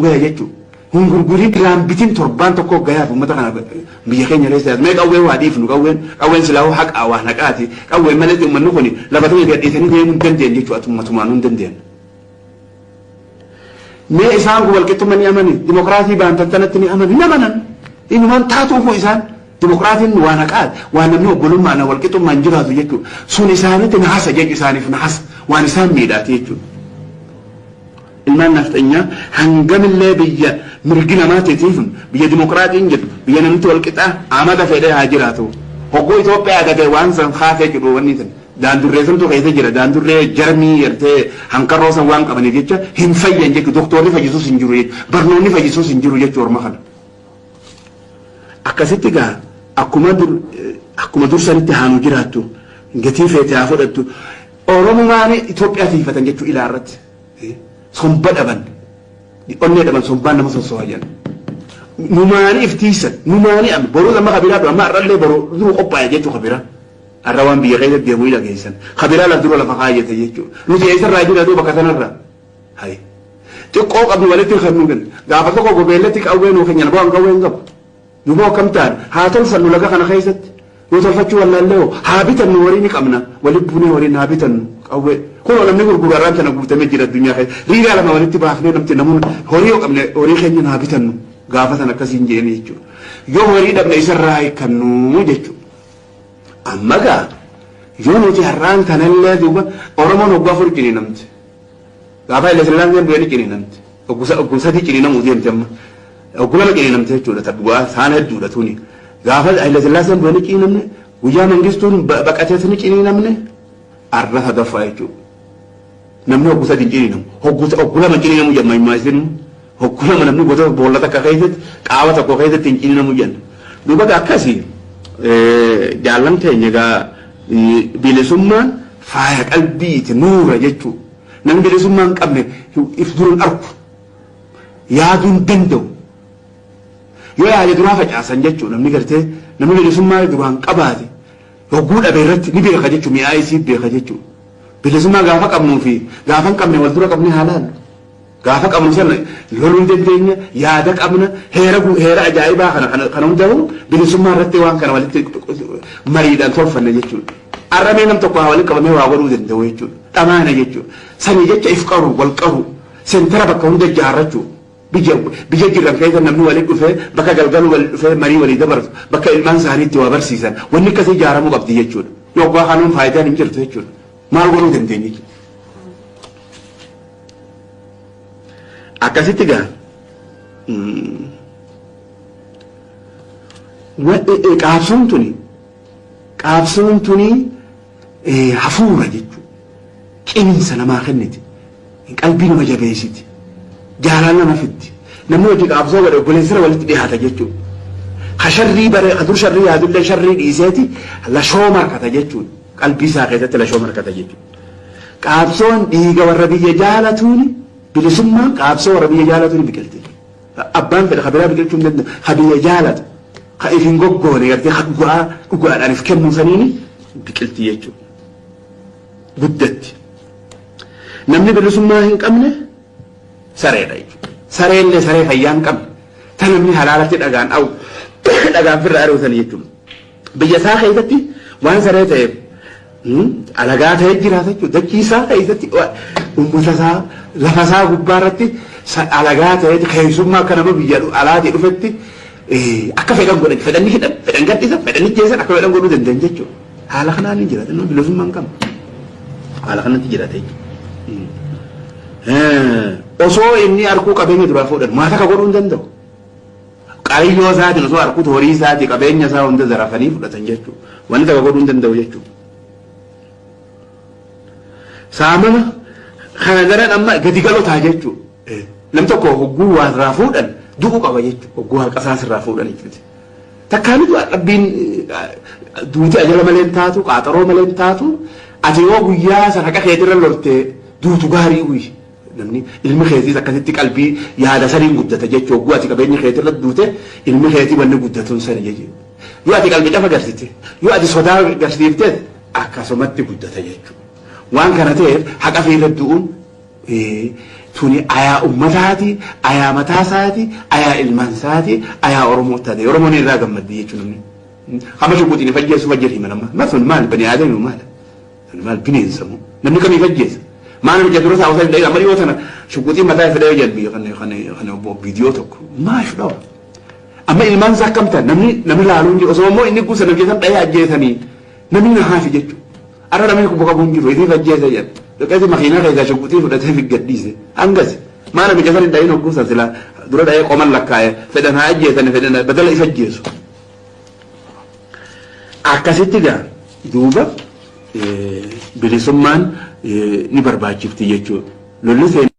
gaya jechuudha. Hungurgurii biraan bitiin torbaan tokko gayaaf uummata kana biyya keenya keessa mee qawwee waa dhiifnu qawween silaa haqa waa naqaati qawween malee uummanni kun lafa ta'e gadhiisanii deemuu hin dandeenye jechuudha ummatumaan hin dandeenye. Mee isaan kun walqixxummaa ni amani dimokiraatii baantantanatti ni amani ni amanan inumaan taatuufu isaan dimokiraatiin waa naqaati waan namni obbolummaan walqixxummaan jiraatu jechuudha sun isaanitti naasa jechu isaaniif naasa waan isaan miidhaati jechuudha. Ilmaan nafxanyaa hangamillee biyya mirgi namaatiitiif biyya dimokiraatiin jedhu biyya namni walqixaa amata fedhee haa jiraatu. Hoggoo Itoophiyaa agatee waan san haafee jedhu wanni tan daandurree santu keessa jira daandurree jarmii yertee hanqarroo san waan qabaniif jecha hin fayyan jechuudha doktorri fayyisuus hin jiru barnoonni fayyisuus hin jiru jechuudha orma kana. Akkasitti gaa akkuma dursanitti haanu jiraattu gatii feetee haa fudhattu Oromumaan Itoophiyaa tiifatan jechuu ilaarratti. Somba dhaban onnee dhaban sombaan nama sosso'ayan numaani iftiisan numaani am boruu lama kabiraa amma arrallee boruu duru qophaa'e jechuu kabira arra waan biyya keessa deemuu ila geessan kabiraa la duru lafa kaayyate jechuu nuti eessarraa jira duuba katanarra hay xiqqoo qabnu walitti kannu gan gaafa tokko gobeellatti qawwee nuu keenya bu'aan qawween qabu duuba akkam ta'an haa tolfannu laga kana keessatti yoo tolfachuu wallaallee haa bitannu warii ni qabna walitti buunee warii haa bitannu qawwee kun namni gurgurarraan tana guutamee jira addunyaa keessa riigaa lama walitti baafnee namti namoonni horii yoo qabne horii keenya haa bitannu gaafa sana akkasiin jeeni jechuudha yoo horii dhabne isarraa hiikannu jechuudha amma gaa yoo nuti har'aan tanallee duuba Oromoon hoggaa afur cini namti gaafa illee sillaan deemtu jedhi cini namti ogguu sadii cini namuu deemti amma ogguu lama cini namti jechuudha tabbu'aa isaan hedduudha tuni gaafa illee sillaan deemtu jedhi cini namne guyyaa mangistuun baqateetni cini namne arra hadaffaa jechuudha. Namni hogguu sadii cini namu hogguu lama cini namu jamma immaa isin hogguu lama namni goota boolla takka keessatti qaama tokko keessatti hin cini namu jenna. Duuba akkasii jaallan keenya egaa bilisummaan faaya qalbiiti nuura jechuudha. Namni bilisummaan qabne if duruun arku yaaduu hin danda'u. Yoo yaade duraa facaasan jechuudha namni gartee namni bilisummaa duraan qabaate hogguu dhabe irratti ni beeka jechuudha mi'aa isii beeka jechuudha. Bilisummaa gaafa qabnuu fi gaafa hin qabne wal dura qabne haalaan gaafa qabnu sana loluu dandeenya yaada qabna heera ajaa'ibaa kana hundaa'u bilisummaa irratti waan kana walitti mariidhaan tolfanne jechuudha. Arramee nam tokko haa walitti qabamee waa godhuu danda'u jechuudha. Dhamaana jechuudha. Sanii jecha if qaru wal qaru seentara bakka hunda ijaarrachuu biyya jiran keessa namni walitti dhufee bakka galgalu walitti dhufee marii walii dabarsu bakka ilmaan isaaniitti waa barsiisan wanni akkasii ijaaramuu qabdi jechuudha. Yoggaa kanuun faayidaan hin jirtu jechuudha. Maal godhuu dandeenya? Akkasitti gaa qaabsoon tuni hafuura jechuudha. Qineensa namaa kenniti. Qalbii nama jabeessiti. Jaalala nama fitti. Namni hojii qaabsoo godhe obboleessira walitti dhiyaata jechuudha. Hasharrii bare hadur sharrii yaadullee sharrii dhiiseeti lashoo markata jechuudha. Qalbii isaa keessatti lashoo markata jechuudha. Qaabsoon dhiiga warra biyya jaalatuuni bilisummaan qaabsoo warra biyya jaalatuuni biqilti. Abbaan fedha kabiraa biqilchuu hin danda'u. Ha biyya jaalatu. Ha ifin goggoone gartee ha dhugaadhaan if kennuu saniini biqilti jechuudha. Guddatti. Namni bilisummaa hin qabne sareedha jechuudha. Sareellee saree fayyaa hin qabne. Ta namni halaalatti dhagaan dhawu dhagaan firra ari'uusan jechuudha. Biyya isaa keessatti waan saree ta'eef alagaa ta'ee jiraata jechuudha. Dachii isaa keessatti uummata isaa lafa isaa gubbaa irratti alagaa ta'ee keessummaa akka nama biyya alaatii dhufetti akka fedhan godhan fedhanni hidhan fedhan gadhiisan fedhanni jeesan akka fedhan godhuu danda'an jechuudha. Haala kanaan ni jiraata nama bilisummaa hin qabne. Haala kanatti jiraata jechuudha. Osoo inni arkuu qabeenya duraa fuudhan maata akka godhuu hin danda'u. Qabiyyoo isaatiin osoo arkuu horii isaatii qabeenya isaa hunda zarafanii fudhatan jechuudha. Wanni takka godhuu hin danda'u jechuudha. Saamana kana garan amma gadi galotaa jechuudha. Nam tokko hogguu waa irraa fuudhan du'uu qaba jechuudha. Hogguu harka isaas irraa fuudhan jechuudha. Takkaanitu dhabbiin duuti ajala malee hin taatu qaaxaroo malee hin taatu ati yoo guyyaa sana haqa keetirra loltee duutu gaarii uyi. Namni ilmi keetii akkasitti qalbii yaada saniin guddata jechuudha. Hogguu ati qabeenya keetirra duute ilmi keetii wanni guddatuun sani jechuudha. Yoo ati qalbii cafa agarsiifte yoo ati sodaa agarsiifte akkasumatti guddata jechuudha. Waan kana ta'eef haqa fi du'uun tuni ayaa ummataati ayaa mataasaati ayaa ilmaansaati ayaa oromootaati oromoon irraa gammaddi jechuun hama shukuutiin fajjeessu fajjeeti manamma masun maal bani aadami maal bineensamu namni kamii fajjeessa maana mijja dura saawusa hin amma dhiyoo tana shukuutiin mataa fedhee jalbii kana viidiyoo tokko maaf dhawa amma ilmaan isaa akkamta namni laaluun jiru osoo immoo inni guusa namni san dhayee ajjeesanii namni na haafi jechuudha arra namni kubba qabuun jiru itti fajjeessa jedha dhaqeeti makiinaa keessaa shukuutii fudhatee fi gadhiise hangasi maana mijja san hin dhayin hogguusan sila dura dhayee qoman lakkaa'e fedhan haa ajjeesani fedhan badala isa ajjeesu akkasitti gaa duuba bilisummaan ni barbaachifti jechuudha lolli